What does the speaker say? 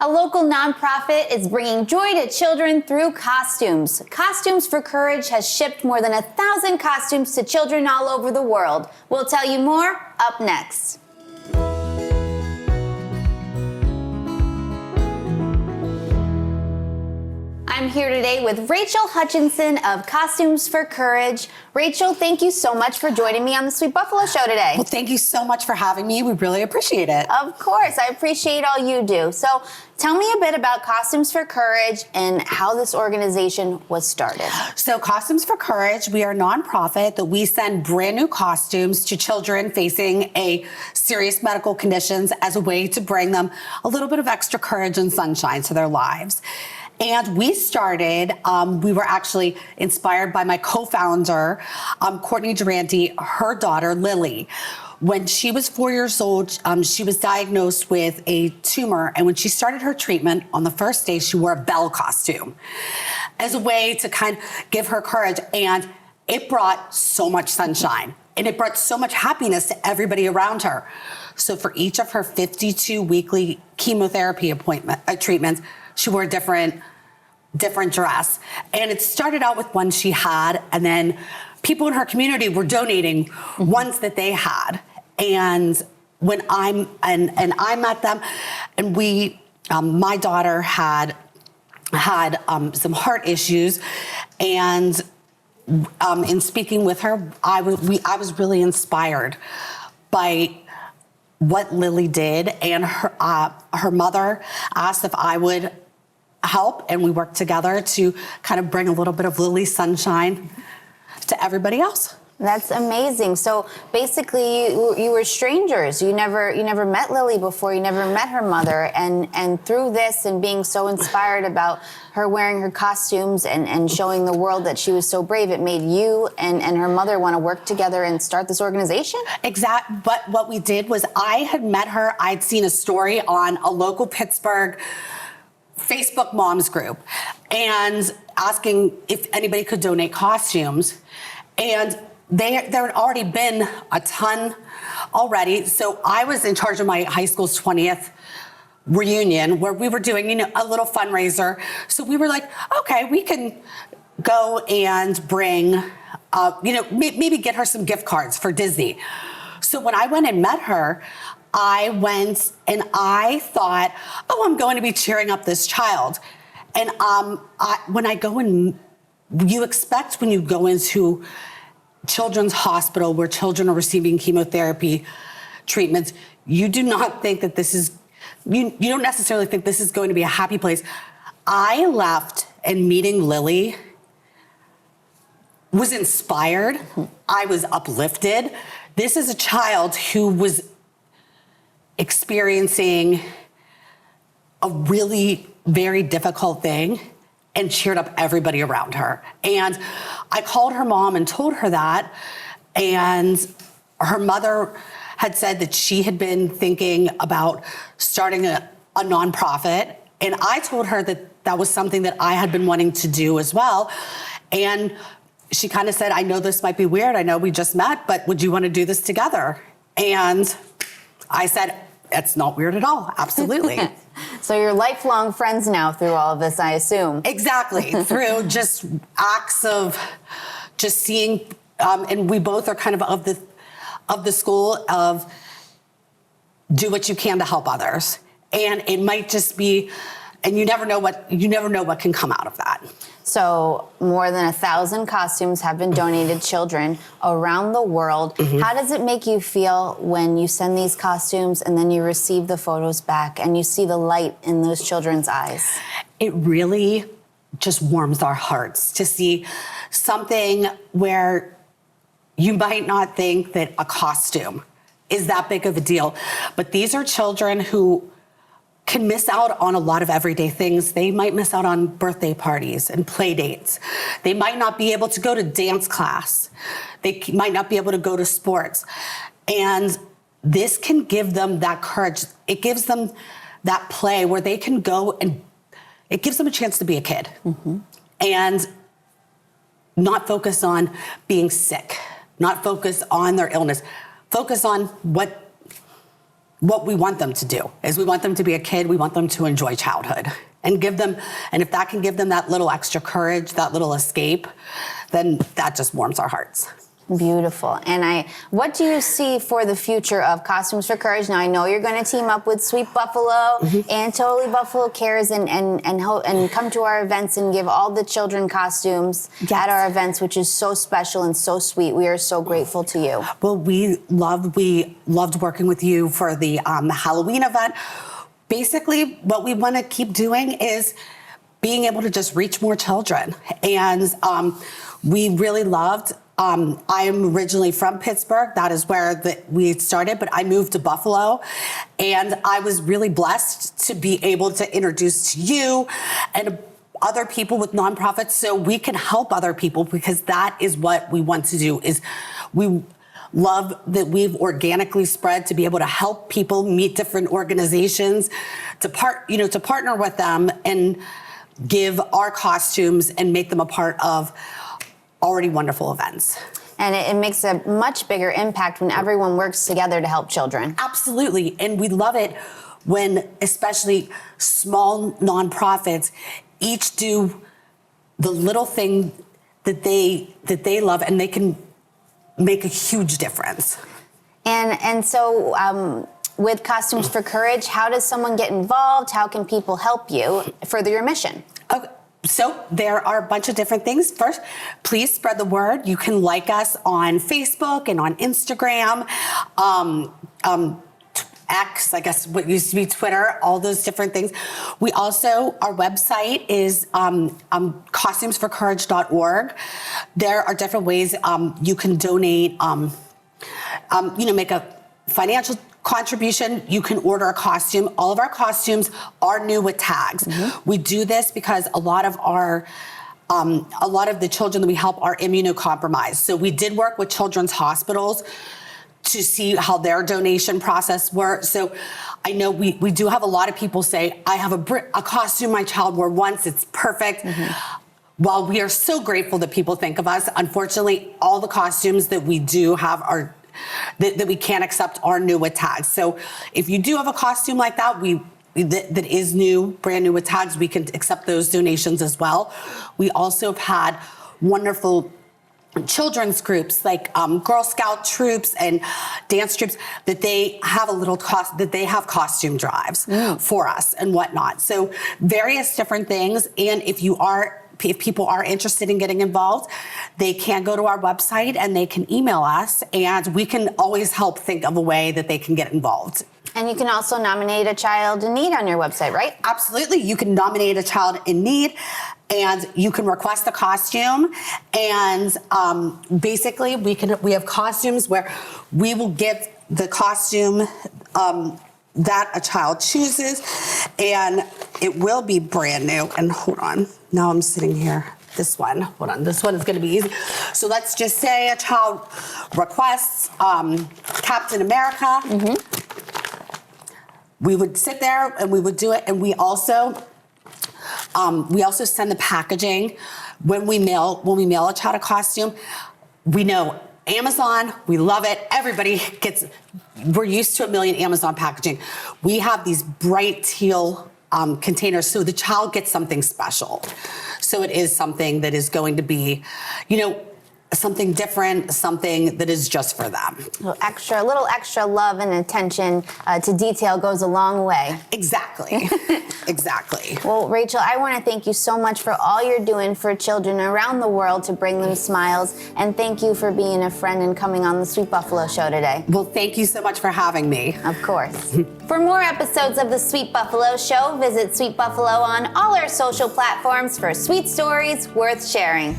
A local nonprofit is bringing joy to children through costumes. Costumes for Courage has shipped more than 1,000 costumes to children all over the world. We'll tell you more up next. I'm here today with Rachel Hutchinson of Costumes for Courage. Rachel, thank you so much for joining me on the Sweet Buffalo Show today. Well, thank you so much for having me. We really appreciate it. Of course, I appreciate all you do. So tell me a bit about Costumes for Courage and how this organization was started. So Costumes for Courage, we are a nonprofit that we send brand new costumes to children facing a serious medical conditions as a way to bring them a little bit of extra courage and sunshine to their lives. And we started, we were actually inspired by my co-founder, Courtney Durante, her daughter, Lily. When she was 4 years old, she was diagnosed with a tumor. And when she started her treatment, on the first day, she wore a Belle costume as a way to kind of give her courage. And it brought so much sunshine. And it brought so much happiness to everybody around her. So for each of her 52 weekly chemotherapy treatments, she wore a different dress. And it started out with one she had, and then people in her community were donating ones that they had. And when I met them, and my daughter had some heart issues, and in speaking with her, I was really inspired by what Lily did, and her mother asked if I would help, and we worked together to kind of bring a little bit of Lily's sunshine to everybody else. That's amazing. So basically, you were strangers. You never met Lily before. You never met her mother, and through this and being so inspired about her wearing her costumes and showing the world that she was so brave, it made you and her mother want to work together and start this organization? Exactly. But what we did was I had met her. I'd seen a story on a local Pittsburgh Facebook moms group and asking if anybody could donate costumes. And there had already been a ton already. So I was in charge of my high school's 20th reunion where we were doing, a little fundraiser. So we were like, okay, we can go and bring, maybe get her some gift cards for Disney. So when I went and met her, I went and I thought, I'm going to be cheering up this child. And when I go in, you expect when you go into children's hospital where children are receiving chemotherapy treatments, you do not think that this is, you don't necessarily think this is going to be a happy place. I left, and meeting Lily was inspired. I was uplifted. This is a child who was experiencing a really very difficult thing and cheered up everybody around her. And I called her mom and told her that, and her mother had said that she had been thinking about starting a nonprofit, and I told her that that was something that I had been wanting to do as well. And she kind of said, I know this might be weird, I know we just met, but would you want to do this together? And I said, it's not weird at all. Absolutely. So you're lifelong friends now through all of this, I assume. Exactly. Through just acts of just seeing, and we both are kind of the school of do what you can to help others. And it might just be, and you never know what can come out of that. So more than 1,000 costumes have been donated to children around the world. Mm-hmm. How does it make you feel when you send these costumes and then you receive the photos back and you see the light in those children's eyes? It really just warms our hearts to see something where you might not think that a costume is that big of a deal. But these are children who can miss out on a lot of everyday things. They might miss out on birthday parties and play dates. They might not be able to go to dance class. They might not be able to go to sports. And this can give them that courage. It gives them that play where they can go, and it gives them a chance to be a kid. Mm-hmm. And not focus on being sick, not focus on their illness, focus on what what we want them to do is we want them to be a kid. We want them to enjoy childhood and give them, and if that can give them that little extra courage, that little escape, then that just warms our hearts. Beautiful. And what do you see for the future of Costumes for Courage? Now, I know you're going to team up with Sweet Buffalo and Totally Buffalo Cares and come to our events and give all the children costumes at our events, which is so special and so sweet. We are so grateful to you. Well, we loved working with you for the Halloween event. Basically, what we want to keep doing is being able to just reach more children. And we really loved, I am originally from Pittsburgh. That is where we started, but I moved to Buffalo. And I was really blessed to be able to introduce to you and other people with nonprofits so we can help other people, because that is what we want to do. Is we love that we've organically spread to be able to help people meet different organizations, to partner with them and give our costumes and make them a part of already wonderful events. And it makes a much bigger impact when everyone works together to help children. Absolutely. And we love it when especially small nonprofits each do the little thing that they love, and they can make a huge difference. And so with Costumes for Courage, how does someone get involved? How can people help you further your mission? Okay. So there are a bunch of different things. First, please spread the word. You can like us on Facebook and on Instagram, X, I guess what used to be Twitter, all those different things. We also, our website is costumesforcourage.org. There are different ways you can donate, make a financial contribution. You can order a costume. All of our costumes are new with tags. We do this because a lot of the children that we help are immunocompromised. So we did work with children's hospitals to see how their donation process works. So I know we do have a lot of people say, I have a costume my child wore once, it's perfect. While we are so grateful that people think of us, unfortunately, all the costumes that we do have are that we can't accept are new with tags. So if you do have a costume like that, that is new, brand new with tags, we can accept those donations as well. We also have had wonderful children's groups like Girl Scout troops and dance troops that they have have costume drives for us and whatnot. So various different things. And if people are interested in getting involved, they can go to our website and they can email us, and we can always help think of a way that they can get involved. And you can also nominate a child in need on your website, right? Absolutely. You can nominate a child in need, and you can request a costume. And basically, we have costumes where we will give the costume that a child chooses, and it will be brand new. And hold on, now I'm sitting here. This one, hold on, this one is going to be easy. So let's just say a child requests Captain America. We would sit there and we would do it, and we also send the packaging when we mail a child a costume. We know Amazon, we love it. We're used to 1 million Amazon packaging. We have these bright teal containers, so the child gets something special. So it is something that is going to be, something different, something that is just for them. A little extra love and attention to detail goes a long way. Exactly. Exactly. Well, Rachel, I want to thank you so much for all you're doing for children around the world to bring them smiles. And thank you for being a friend and coming on the Sweet Buffalo Show today. Well, thank you so much for having me. Of course. For more episodes of the Sweet Buffalo Show, visit Sweet Buffalo on all our social platforms for sweet stories worth sharing.